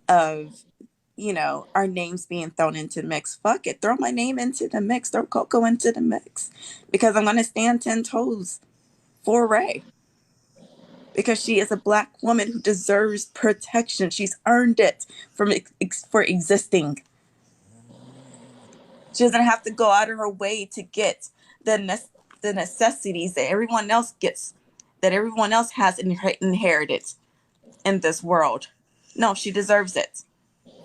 of, our names being thrown into the mix. Fuck it. Throw my name into the mix. Throw Coco into the mix. Because I'm going to stand 10 toes for Ray. Because she is a Black woman who deserves protection. She's earned it for existing. She doesn't have to go out of her way to get the necessities that everyone else gets, that everyone else has inherited in this world. No, she deserves it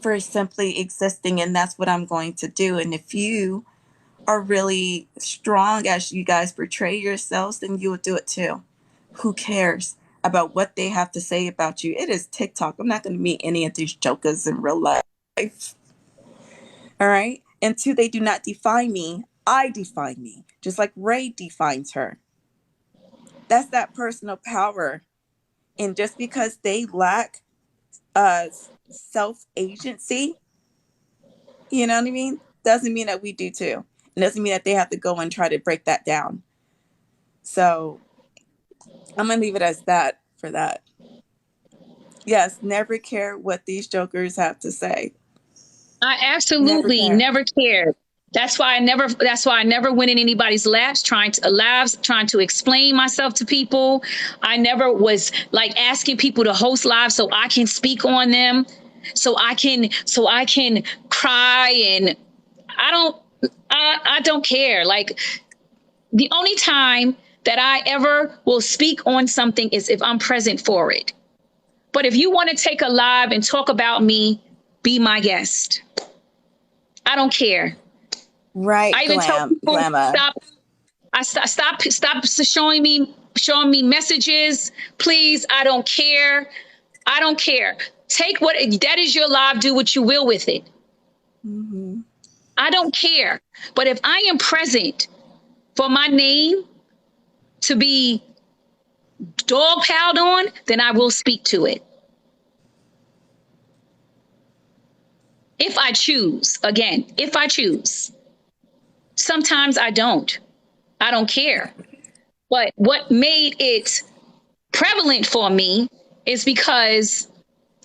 for simply existing, and that's what I'm going to do. And if you are really strong as you guys portray yourselves, then you will do it too. Who cares about what they have to say about you? It is TikTok. I'm not going to meet any of these jokers in real life. All right? And two, they do not define me. I define me, just like Ray defines her. That's that personal power. And just because they lack self-agency, you know what I mean? Doesn't mean that we do too. It doesn't mean that they have to go and try to break that down. So I'm going to leave it as that for that. Yes, never care what these jokers have to say. I absolutely never cared. That's why I never went in anybody's trying to explain myself to people. I never was like asking people to host lives so I can speak on them, so I can cry, and I don't care. Like, the only time that I ever will speak on something is if I'm present for it. But if you want to take a live and talk about me, be my guest. I don't care. Right. I even tell people, stop showing me messages. Please, I don't care. I don't care. Take what that is your live, do what you will with it. Mm-hmm. I don't care. But if I am present for my name to be dog piled on, then I will speak to it. If I choose, again, if I choose. Sometimes I don't. I don't care. But what made it prevalent for me is because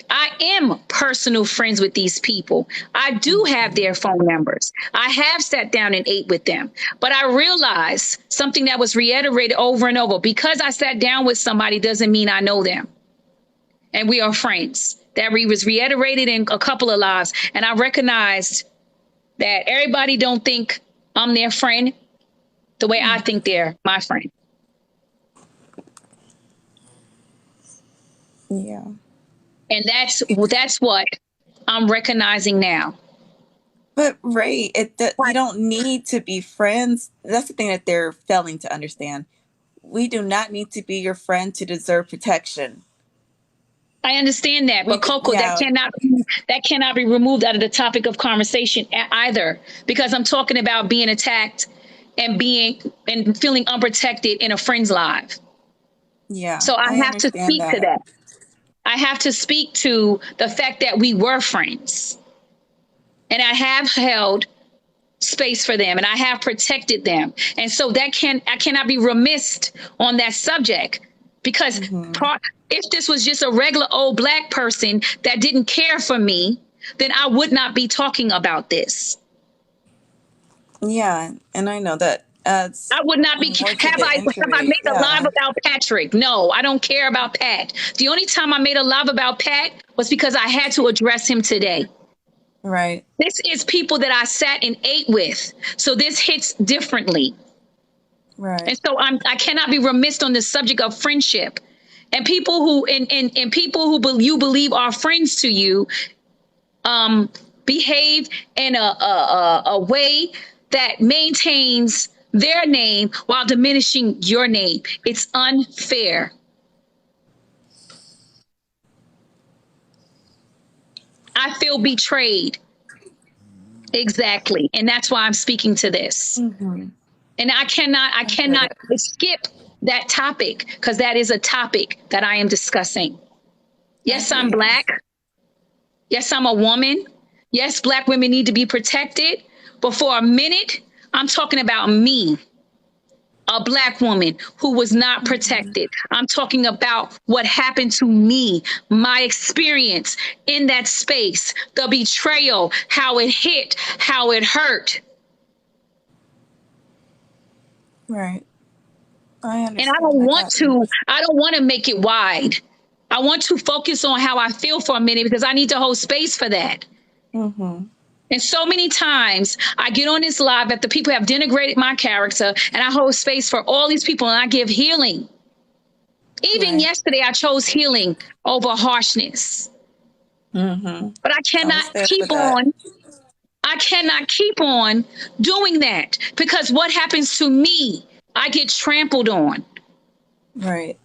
I am personal friends with these people. I do have their phone numbers. I have sat down and ate with them. But I realized something that was reiterated over and over. Because I sat down with somebody doesn't mean I know them. And we are friends. That was reiterated in a couple of lives. And I recognized that everybody don't think I'm their friend the way I think they're my friend. Yeah. And that's what I'm recognizing now. But Ray, you don't need to be friends. That's the thing that they're failing to understand. We do not need to be your friend to deserve protection. I understand that, but Coco, yeah. that cannot be removed out of the topic of conversation either, because I'm talking about being attacked and feeling unprotected in a friend's live. Yeah. So I have to speak to that. I have to speak to the fact that we were friends, and I have held space for them and I have protected them. And so I cannot be remiss on that subject, because if this was just a regular old Black person that didn't care for me, then I would not be talking about this. Yeah, and I know that. I would not be. Have I made a live about Patrick? No, I don't care about Pat. The only time I made a live about Pat was because I had to address him today. Right. This is people that I sat and ate with. So this hits differently. Right. And so I cannot be remiss on the subject of friendship. And people who and people who you believe are friends to you behave in a way that maintains their name while diminishing your name. It's unfair. I feel betrayed. Exactly. And that's why I'm speaking to this. Mm-hmm. And I cannot skip that topic, because that is a topic that I am discussing. Yes, I'm Black. Yes, I'm a woman. Yes, Black women need to be protected. But for a minute, I'm talking about me. a Black woman who was not Mhm. protected. I'm talking about what happened to me, my experience in that space, the betrayal, how it hit, how it hurt. Right. I And I understand. don't I want got you. to, I don't want to make it wide. I want to focus on how I feel for a minute because I need to hold space for that. Mhm. And so many times I get on this live after people have denigrated my character and I hold space for all these people and I give healing. Even Right. yesterday, I chose healing over harshness. Mhm. But I was there for that. I cannot keep on doing that because what happens to me, I get trampled on. Right.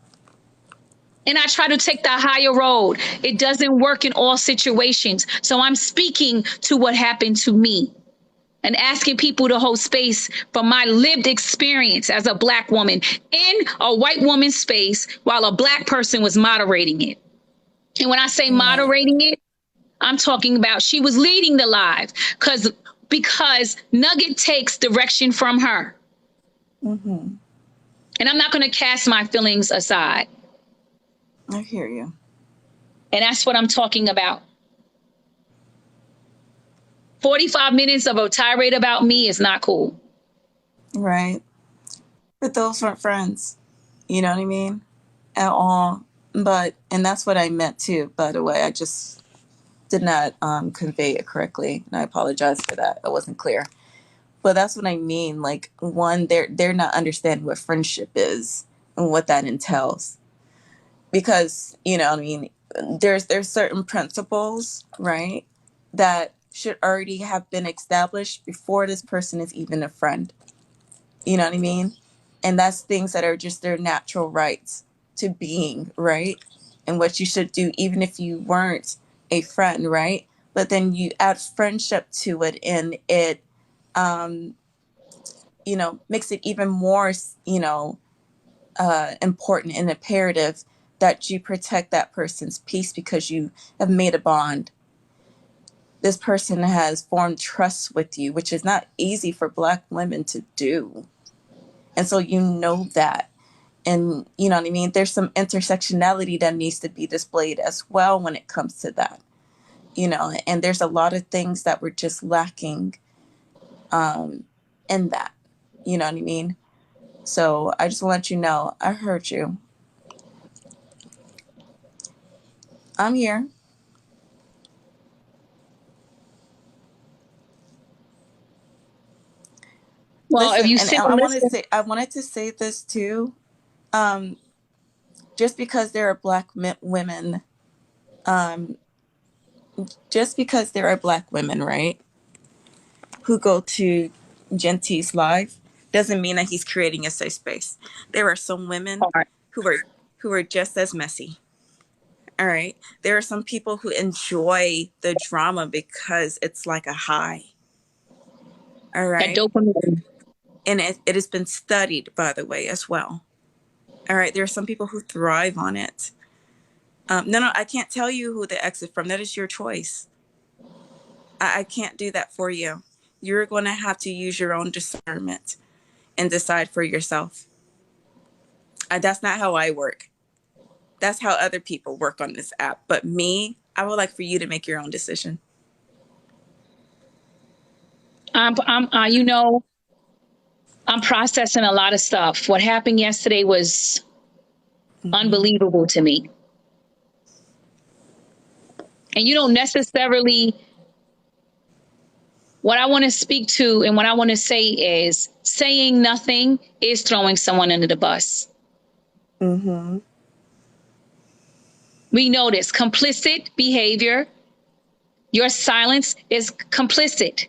And I try to take the higher road. It doesn't work in all situations. So I'm speaking to what happened to me and asking people to hold space for my lived experience as a Black woman in a white woman's space while a Black person was moderating it. And when I say Right. moderating it, I'm talking about she was leading the live because Nugget takes direction from her. Mhm. And I'm not going to cast my feelings aside. I hear you. And that's what I'm talking about. 45 minutes of a tirade about me is not cool. Right. But those weren't friends. You know what I mean? At all. But and that's what I meant too, by the way. I just did not convey it correctly. And I apologize for that. It wasn't clear. But that's what I mean. Like one, they're not understanding what friendship is and what that entails. Because, you know, I mean, there's certain principles, right, that should already have been established before this person is even a friend. You know what I mean? And that's things that are just their natural rights to being, right? And what you should do even if you weren't a friend, right? But then you add friendship to it and it um makes it even more, important and imperative that you protect that person's peace because you have made a bond. This person has formed trust with you, which is not easy for Black women to do. And so you know that. And you know what I mean? There's some intersectionality that needs to be displayed as well when it comes to that. And there's a lot of things that were just lacking um, in that. You know what I mean? So I just want to let you know I heard you. I'm here. Well, if Listen, you and sit and listen, I wanted to say this too. Um, just because there are women, um, just because there are Black women, right, who go to Gentie's live, doesn't mean that he's creating a safe space. There are some women hard. who are just as messy. All right. There are some people who enjoy the drama because it's like a high. All That right. dopamine. And it has been studied, by the way, as well. All right. There are some people who thrive on it. No, I can't tell you who the exit from. That is your choice. I can't do that for you. You're going to have to use your own discernment and decide for yourself. That's not how I work. That's how other people work on this app. But me, I would like for you to make your own decision. You know, I'm processing a lot of stuff. What happened yesterday was Hmm. unbelievable to me. And you don't necessarily, what I want to speak to and what I want to say is saying nothing is throwing someone under the bus. Hmm. We know this complicit behavior. Your silence is complicit.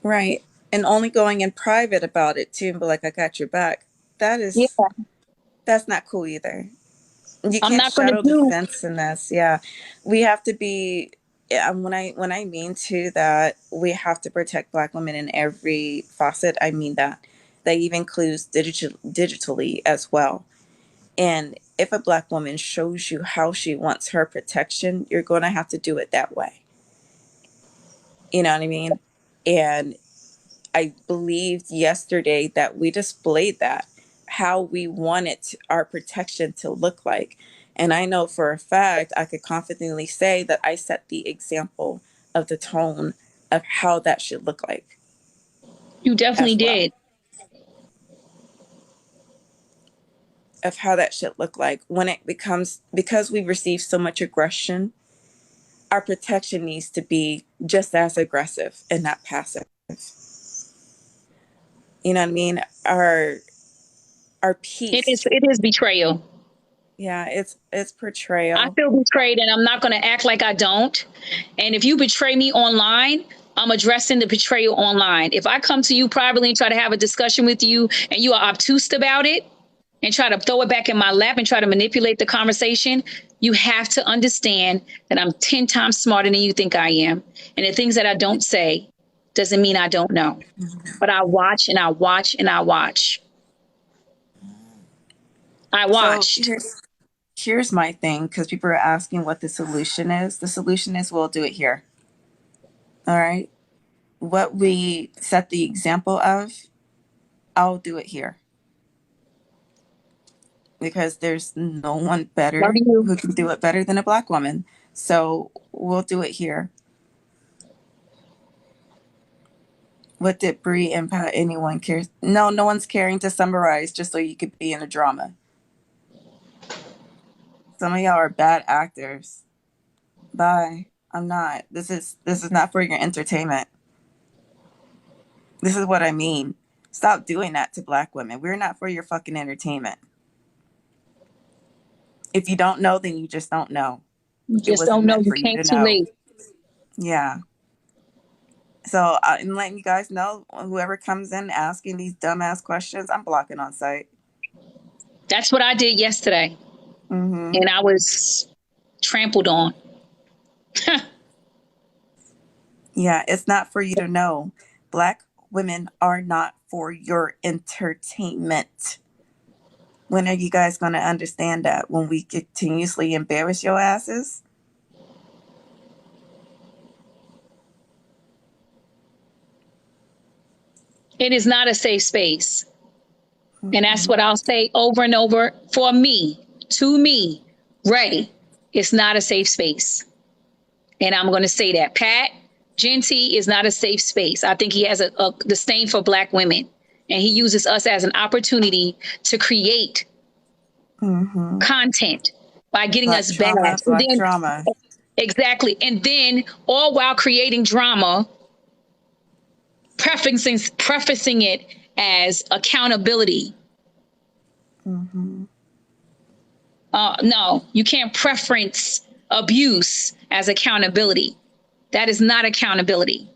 Right. And only going in private about it too and be like, I got your back. That Yeah, is, that's not cool either. You I'm can't not going to shadow do. defense in this. Yeah. We have to be, yeah, when I mean to that, we have to protect Black women in every facet. I mean that. That even includes digitally as well. And if a Black woman shows you how she wants her protection, you're going to have to do it that way. You know what I mean? And I believed yesterday that we displayed that, how we wanted our protection to look like. And I know for a fact, I could confidently say that I set the example of the tone of how that should look like You definitely as well. did. Of how that should look like when it becomes, because we receive so much aggression, our protection needs to be just as aggressive and not passive. You know what I mean? Our peace. It is betrayal. Yeah, it's I portrayal. feel betrayed and I'm not going to act like I don't. And if you betray me online, I'm addressing the betrayal online. If I come to you privately and try to have a discussion with you and you are obtuse about it and try to throw it back in my lap and try to manipulate the conversation, you have to understand that I'm 10 times smarter than you think I am. And the things that I don't say doesn't mean I don't know. But I watch and I watch and I watch. I So watched. here's my thing, because people are asking what the solution is. The solution is we'll do it here. All right. What we set the example of, I'll do it here, because there's no one Love better you. who can do it better than a black woman. So we'll do it here. What did Bree and Pat, anyone care? No, no one's caring to summarize just so you could be in a drama. Some of y'all are bad actors. Bye. I'm not. This is not for your entertainment. This is what I mean. Stop doing that to black women. We're not for your fucking entertainment. If you don't know, then you just don't know. You It just wasn't don't know. meant You for you came to too know. late. Yeah. So I'm letting you guys know, whoever comes in asking these dumbass questions, I'm blocking on sight. That's what I did yesterday. Mm-hmm. And I was trampled on. Yeah, it's not for you to know. Black women are not for your entertainment. When are you guys going to understand that? When we continuously embarrass your asses? It is not a safe space. And that's Mm-mm. what I'll say over and over for me, to me, Ray. It's not a safe space. And I'm going to say that. Pat Genty is not a safe space. I think he has a disdain for black women. And he uses us as an opportunity to create Mm-hmm. content by getting Black us back. trauma, And black then, trauma. exactly. And then, all while creating drama, prefacing it as accountability. Mm-hmm. No, you can't preference abuse as accountability. That is not accountability.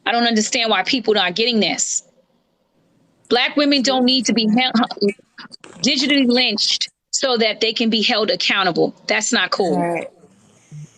I don't understand why people aren't getting this. Black women don't need to be digitally lynched so that they can be held accountable. That's not All cool. right.